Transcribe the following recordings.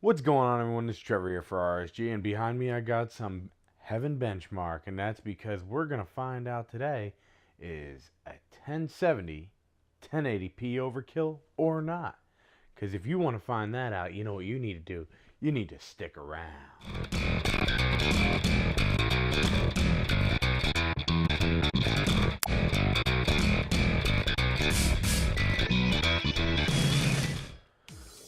What's going on, everyone? This is Trevor here for RSG, and behind me I got some heaven benchmark, and that's because we're going to find out today is a 1070 1080p overkill or not. Because if you want to find that out, you know what you need to do? You need to stick around.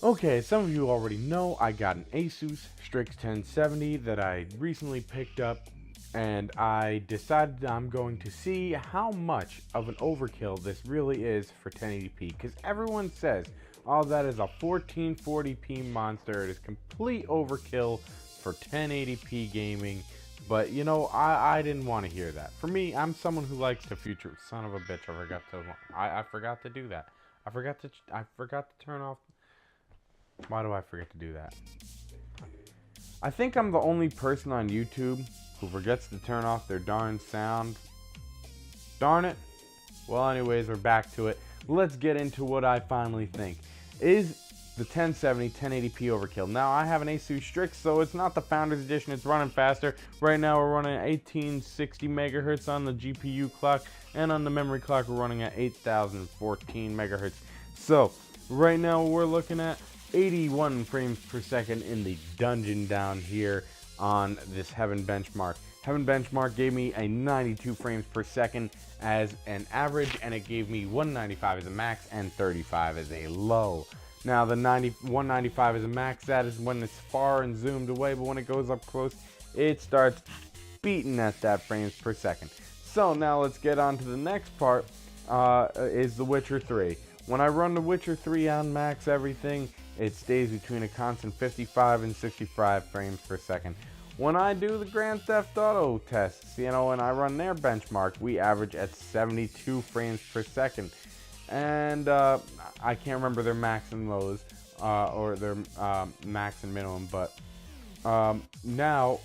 Okay, some of you already know I got an asus strix 1070 that I recently picked up, and I decided I'm going to see how much of an overkill this really is for 1080p, because everyone says, oh, that is a 1440p monster, it is complete overkill for 1080p gaming. But you know, I didn't want to hear that. For me, I'm someone who likes to future. Son of a bitch, I forgot to do that. I forgot to turn off. Why do I forget to do that? I think I'm the only person on YouTube who forgets to turn off their darn sound. Darn it. Well, anyways, we're back to it. Let's get into what I finally think. Is the 1070 1080p overkill? Now, I have an Asus Strix, so it's not the Founders Edition. It's running faster. Right now, we're running at 1860 megahertz on the GPU clock, and on the memory clock, we're running at 8014 megahertz. So, right now, we're looking at 81 frames per second in the dungeon down here on this Heaven benchmark. Heaven benchmark gave me a 92 frames per second as an average, and it gave me 195 as a max and 35 as a low. Now the 195 as a max, that is when it's far and zoomed away, but when it goes up close, it starts beating at that frames per second. So now let's get on to the next part, is The Witcher 3. When I run The Witcher 3 on max everything, it stays between a constant 55 and 65 frames per second. When I do the Grand Theft Auto tests, you know, and I run their benchmark, we average at 72 frames per second. And I can't remember their max and lows, or their max and minimum, but now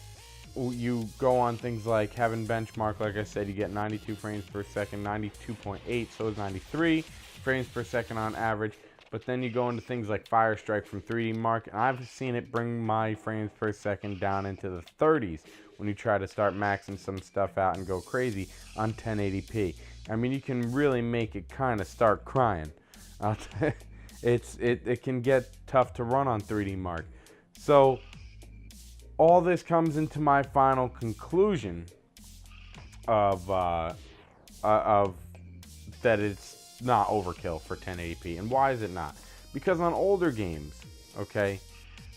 you go on things like Heaven benchmark, like I said, you get 92 frames per second, 92.8, so is 93 frames per second on average. But then you go into things like Fire Strike from 3D Mark, and I've seen it bring my frames per second down into the 30s when you try to start maxing some stuff out and go crazy on 1080p. I mean, you can really make it kind of start crying. It can get tough to run on 3D Mark. So all this comes into my final conclusion of that it's not overkill for 1080p. And why is it not? Because on older games, okay,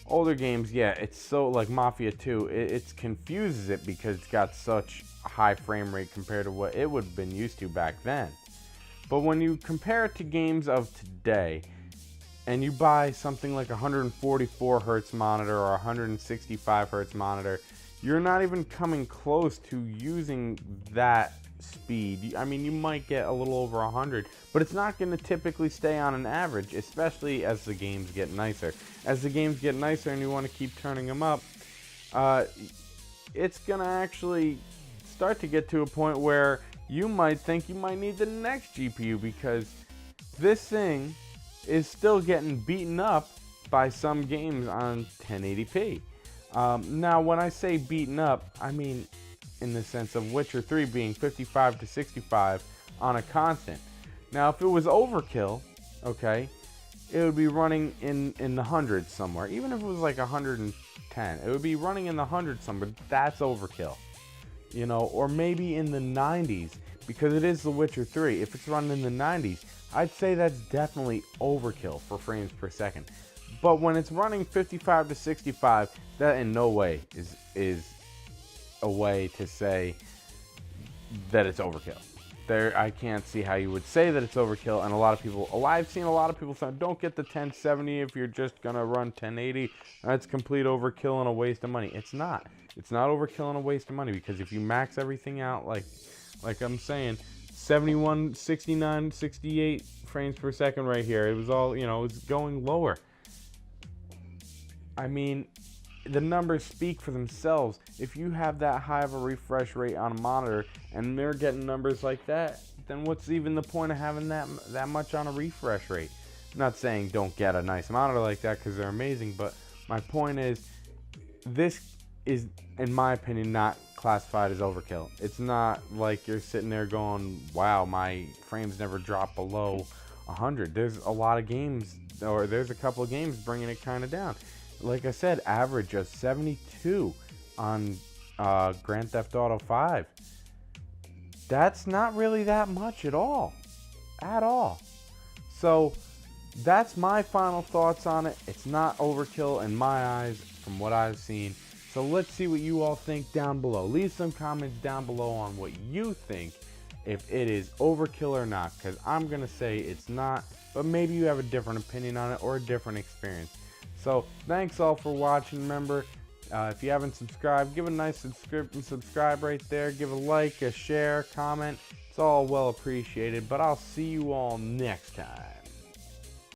yeah, it's so, like Mafia 2, it confuses it because it's got such a high frame rate compared to what it would have been used to back then. But when you compare it to games of today, and you buy something like a 144 hertz monitor or a 165 hertz monitor, you're not even coming close to using that speed. I mean, you might get a little over 100, but it's not going to typically stay on an average, especially as the games get nicer. As the games get nicer and you want to keep turning them up, it's going to actually start to get to a point where you might think you might need the next GPU, because this thing is still getting beaten up by some games on 1080p. Now, when I say beaten up, I mean in the sense of Witcher 3 being 55 to 65 on a constant. Now, if it was overkill, okay, it would be running in the hundreds somewhere. Even if it was like 110, it would be running in the hundreds somewhere. That's overkill, you know, or maybe in the 90s, because it is The Witcher 3. If it's running in the 90s, I'd say that's definitely overkill for frames per second. But when it's running 55 to 65, that in no way is a way to say that it's overkill. I can't see how you would say that it's overkill, and I've seen a lot of people say, don't get the 1070 if you're just gonna run 1080. That's complete overkill and a waste of money. It's not. It's not overkill and a waste of money, because if you max everything out, like I'm saying, 71, 69, 68 frames per second right here, it was all, you know, it's going lower. I mean, the numbers speak for themselves. If you have that high of a refresh rate on a monitor and they're getting numbers like that, then what's even the point of having that much on a refresh rate? I'm not saying don't get a nice monitor like that, because they're amazing, but My point is, this is, in my opinion, not classified as overkill. It's not like you're sitting there going, wow, my frames never drop below 100. There's a lot of games, or there's a couple of games bringing it kind of down. Like I said, average of 72 on Grand Theft Auto 5. That's not really that much at all. So that's my final thoughts on it. It's not overkill in my eyes from what I've seen. So let's see what you all think down below. Leave some comments down below on what you think, if it is overkill or not, because I'm going to say it's not, but maybe you have a different opinion on it or a different experience. So thanks all for watching. Remember, if you haven't subscribed, give a nice subscribe right there. Give a like, a share, comment. It's all well appreciated, but I'll see you all next time.